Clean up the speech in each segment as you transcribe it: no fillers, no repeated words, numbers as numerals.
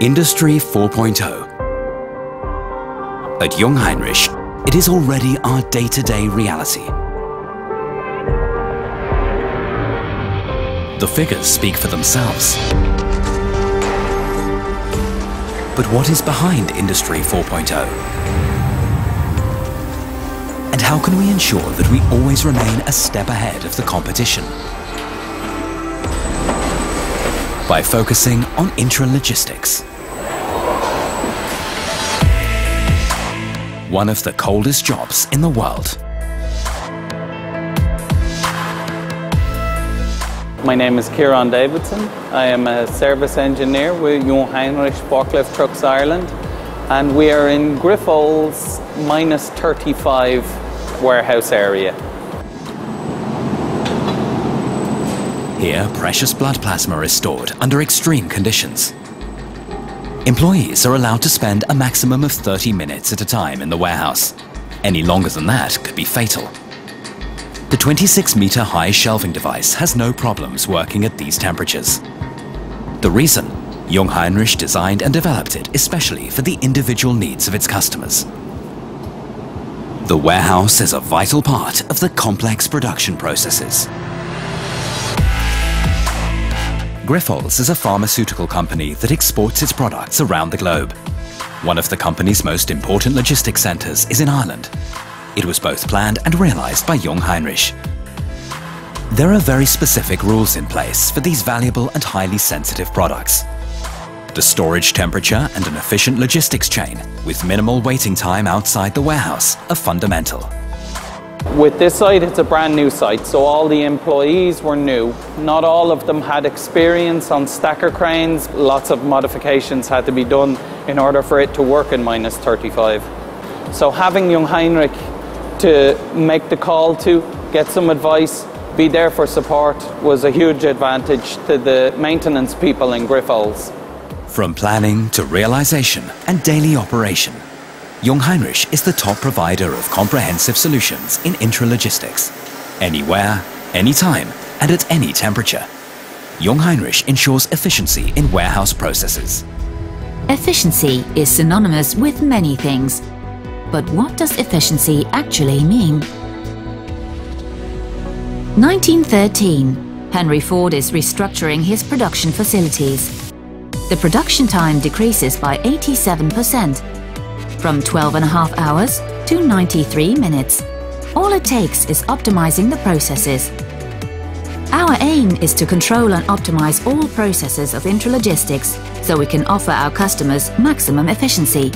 Industry 4.0. At Jungheinrich, it is already our day-to-day reality. The figures speak for themselves. But what is behind Industry 4.0? And how can we ensure that we always remain a step ahead of the competition? By focusing on intralogistics. One of the coldest jobs in the world. My name is Kieran Davidson. I am a service engineer with Jungheinrich Forklift Trucks Ireland, and we are in Grifols -35 warehouse area. Here, precious blood plasma is stored under extreme conditions. Employees are allowed to spend a maximum of 30 minutes at a time in the warehouse. Any longer than that could be fatal. The 26-meter high shelving device has no problems working at these temperatures. The reason? Jungheinrich designed and developed it especially for the individual needs of its customers. The warehouse is a vital part of the complex production processes. Grifols is a pharmaceutical company that exports its products around the globe. One of the company's most important logistics centers is in Ireland. It was both planned and realized by Jungheinrich. There are very specific rules in place for these valuable and highly sensitive products. The storage temperature and an efficient logistics chain with minimal waiting time outside the warehouse are fundamental. With this site, it's a brand new site, so all the employees were new. Not all of them had experience on stacker cranes. Lots of modifications had to be done in order for it to work in -35. So having Jungheinrich to make the call to, get some advice, be there for support was a huge advantage to the maintenance people in Grifols. From planning to realization and daily operation, Jungheinrich is the top provider of comprehensive solutions in intralogistics. Anywhere, anytime, and at any temperature. Jungheinrich ensures efficiency in warehouse processes. Efficiency is synonymous with many things. But what does efficiency actually mean? 1913, Henry Ford is restructuring his production facilities. The production time decreases by 87%, from 12.5 hours to 93 minutes. All it takes is optimizing the processes. Our aim is to control and optimize all processes of intralogistics so we can offer our customers maximum efficiency.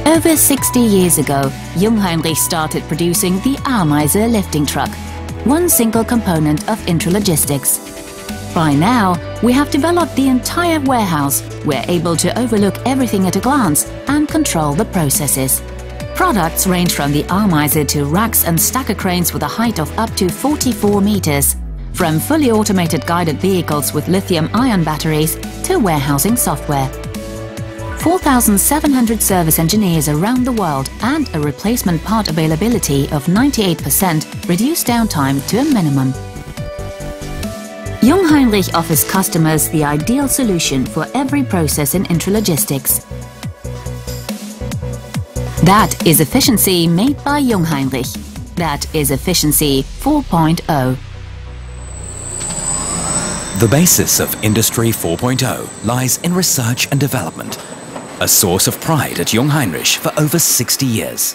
Over 60 years ago, Jungheinrich started producing the Ameise lifting truck, one single component of intralogistics. By now, we have developed the entire warehouse. We're able to overlook everything at a glance and control the processes. Products range from the Ameise to racks and stacker cranes with a height of up to 44 meters, from fully automated guided vehicles with lithium-ion batteries to warehousing software. 4,700 service engineers around the world and a replacement part availability of 98% reduce downtime to a minimum. Jungheinrich offers customers the ideal solution for every process in intralogistics. That is efficiency made by Jungheinrich. That is efficiency 4.0. The basis of Industry 4.0 lies in research and development, a source of pride at Jungheinrich for over 60 years.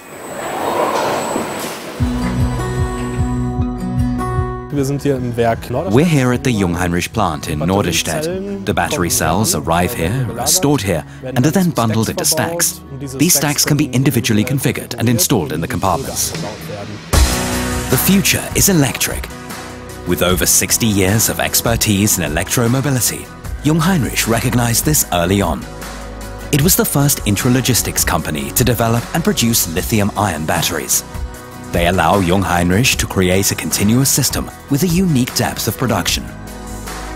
We're here at the Jungheinrich plant in Norderstedt. The battery cells arrive here, are stored here, and are then bundled into stacks. These stacks can be individually configured and installed in the compartments. The future is electric. With over 60 years of expertise in electromobility, Jungheinrich recognized this early on. It was the first intralogistics company to develop and produce lithium-ion batteries. They allow Jungheinrich to create a continuous system with a unique depth of production.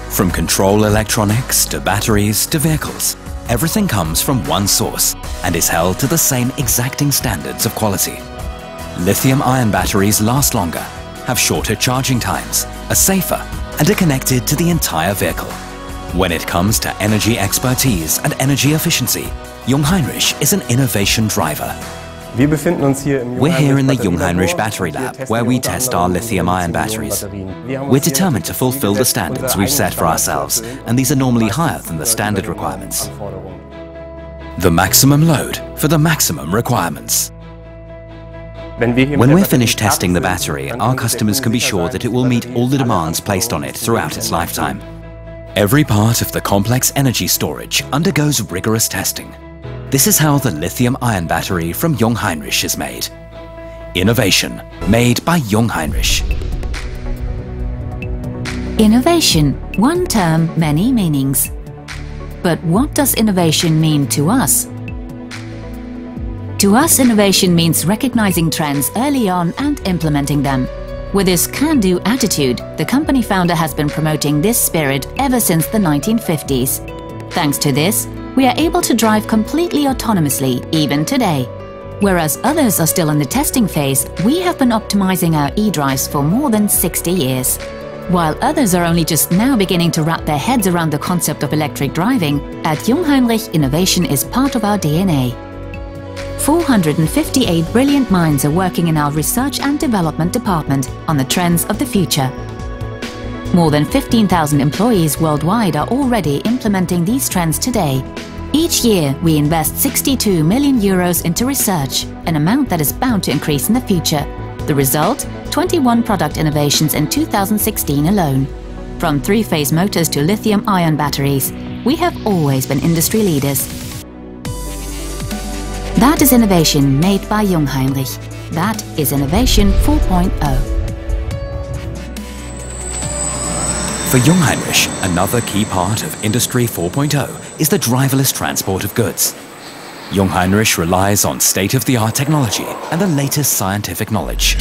From control electronics to batteries to vehicles, everything comes from one source and is held to the same exacting standards of quality. Lithium-ion batteries last longer, have shorter charging times, are safer, and are connected to the entire vehicle. When it comes to energy expertise and energy efficiency, Jungheinrich is an innovation driver. We're here in the Jungheinrich Battery Lab, where we test our lithium-ion batteries. We're determined to fulfill the standards we've set for ourselves, and these are normally higher than the standard requirements. The maximum load for the maximum requirements. When we're finished testing the battery, our customers can be sure that it will meet all the demands placed on it throughout its lifetime. Every part of the complex energy storage undergoes rigorous testing. This is how the lithium-ion battery from Jungheinrich is made. Innovation made by Jungheinrich. Innovation, one term, many meanings. But what does innovation mean to us? To us, innovation means recognizing trends early on and implementing them. With this can-do attitude, the company founder has been promoting this spirit ever since the 1950s. Thanks to this, we are able to drive completely autonomously, even today. Whereas others are still in the testing phase, we have been optimizing our e-drives for more than 60 years. While others are only just now beginning to wrap their heads around the concept of electric driving, at Jungheinrich, innovation is part of our DNA. 458 brilliant minds are working in our research and development department on the trends of the future. More than 15,000 employees worldwide are already implementing these trends today. Each year, we invest 62 million euros into research, an amount that is bound to increase in the future. The result? 21 product innovations in 2016 alone. From three-phase motors to lithium-ion batteries, we have always been industry leaders. That is innovation made by Jungheinrich. That is Innovation 4.0. For Jungheinrich, another key part of Industry 4.0 is the driverless transport of goods. Jungheinrich relies on state-of-the-art technology and the latest scientific knowledge.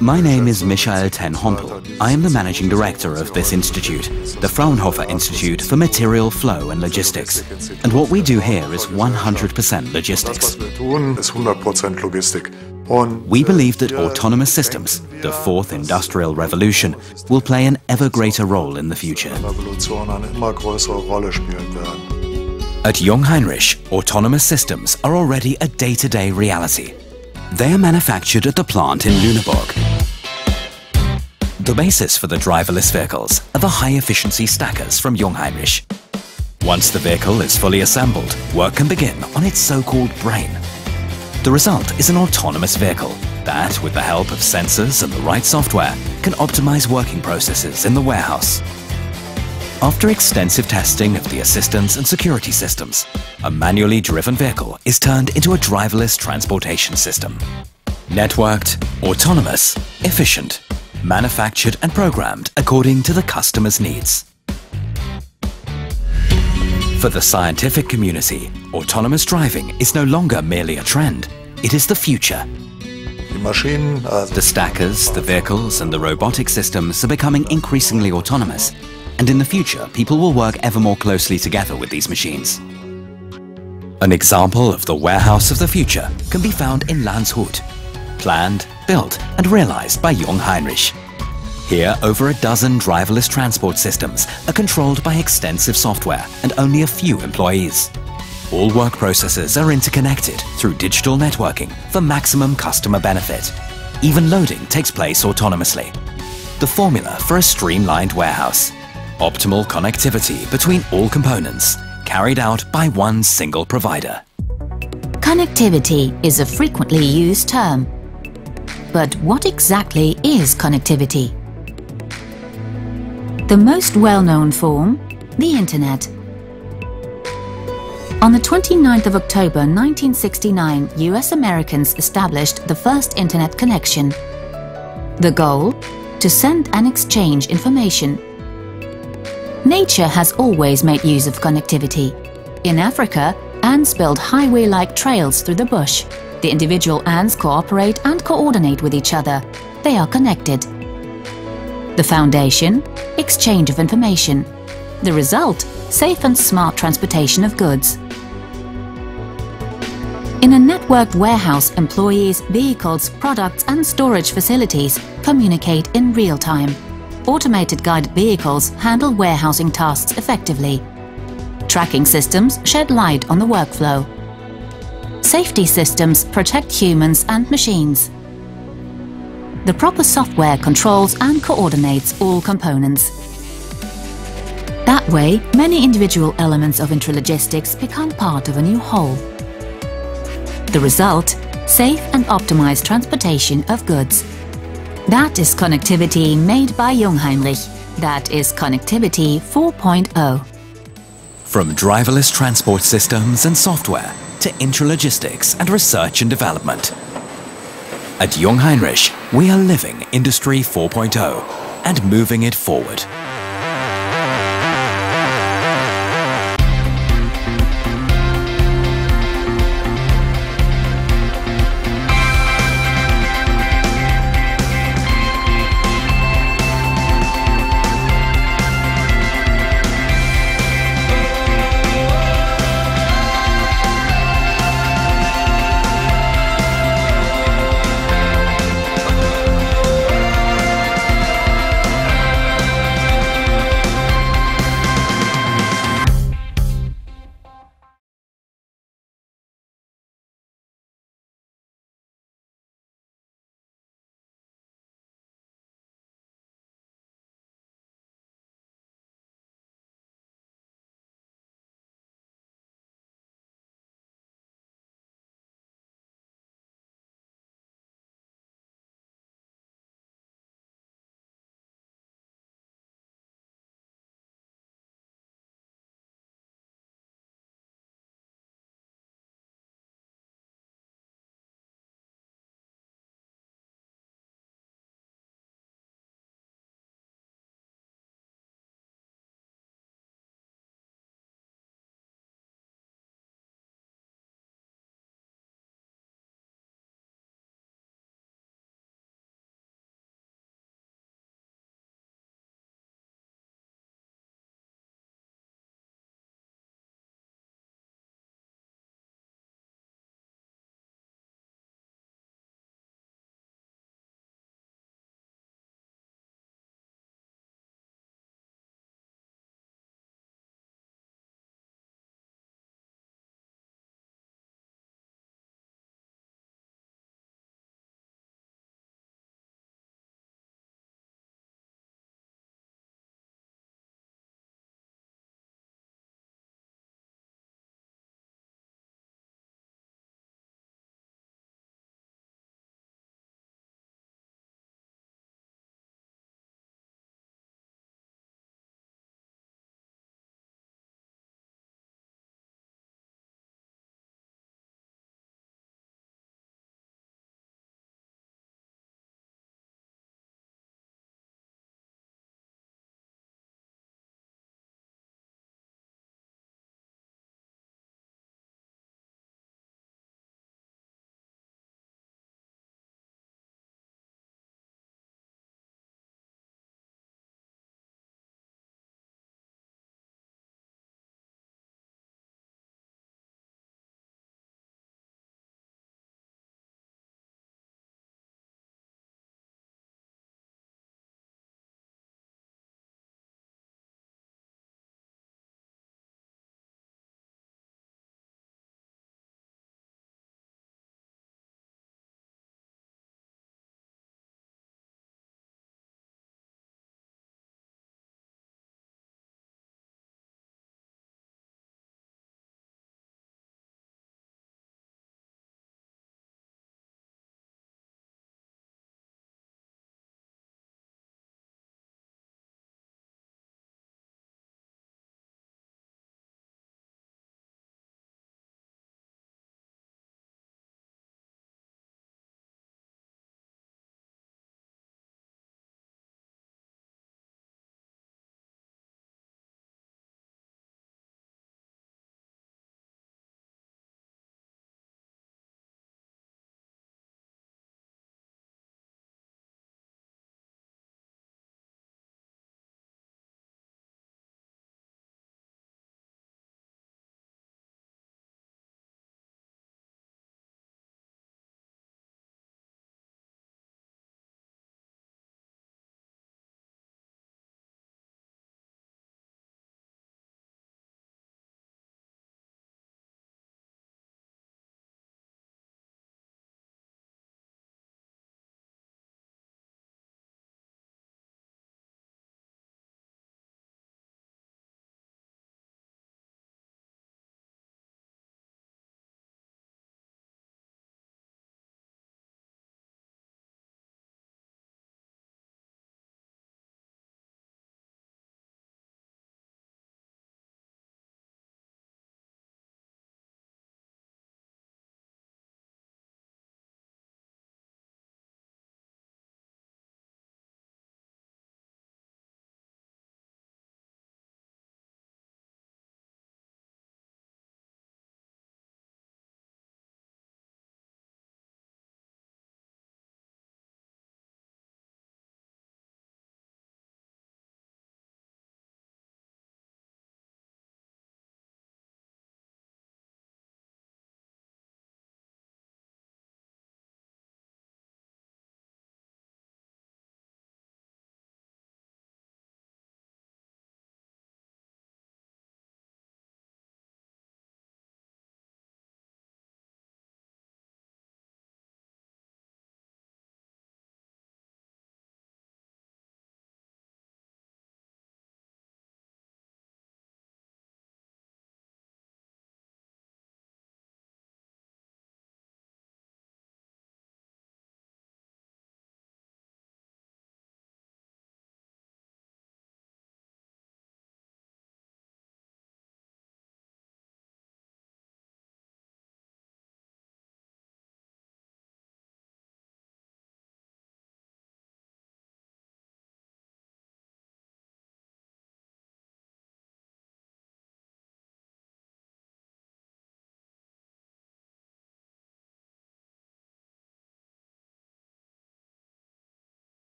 My name is Michael ten Hompel. I am the managing director of this institute, the Fraunhofer Institute for Material Flow and Logistics. And what we do here is 100% logistics. We believe that autonomous systems, the fourth industrial revolution, will play an ever greater role in the future. At Jungheinrich, autonomous systems are already a day-to-day reality. They are manufactured at the plant in Lüneburg. The basis for the driverless vehicles are the high-efficiency stackers from Jungheinrich. Once the vehicle is fully assembled, work can begin on its so-called brain. The result is an autonomous vehicle that, with the help of sensors and the right software, can optimize working processes in the warehouse. After extensive testing of the assistance and security systems, a manually driven vehicle is turned into a driverless transportation system. Networked, autonomous, efficient, manufactured and programmed according to the customer's needs. For the scientific community, autonomous driving is no longer merely a trend, it is the future. The stackers, the vehicles and the robotic systems are becoming increasingly autonomous, and in the future people will work ever more closely together with these machines. An example of the warehouse of the future can be found in Landshut, planned, built and realized by Jungheinrich. Here, over a dozen driverless transport systems are controlled by extensive software and only a few employees. All work processes are interconnected through digital networking for maximum customer benefit. Even loading takes place autonomously. The formula for a streamlined warehouse. Optimal connectivity between all components, carried out by one single provider. Connectivity is a frequently used term. But what exactly is connectivity? The most well-known form, the Internet. On the 29th of October 1969, US Americans established the first Internet connection. The goal? To send and exchange information. Nature has always made use of connectivity. In Africa, ants build highway-like trails through the bush. The individual ants cooperate and coordinate with each other. They are connected. The foundation? Exchange of information. The result? Safe and smart transportation of goods. In a networked warehouse, employees, vehicles, products and storage facilities communicate in real time. Automated guided vehicles handle warehousing tasks effectively. Tracking systems shed light on the workflow. Safety systems protect humans and machines. The proper software controls and coordinates all components. That way, many individual elements of intralogistics become part of a new whole. The result: safe and optimized transportation of goods. That is connectivity made by Jungheinrich. That is connectivity 4.0. From driverless transport systems and software to intralogistics and research and development. At Jungheinrich, we are living Industry 4.0 and moving it forward.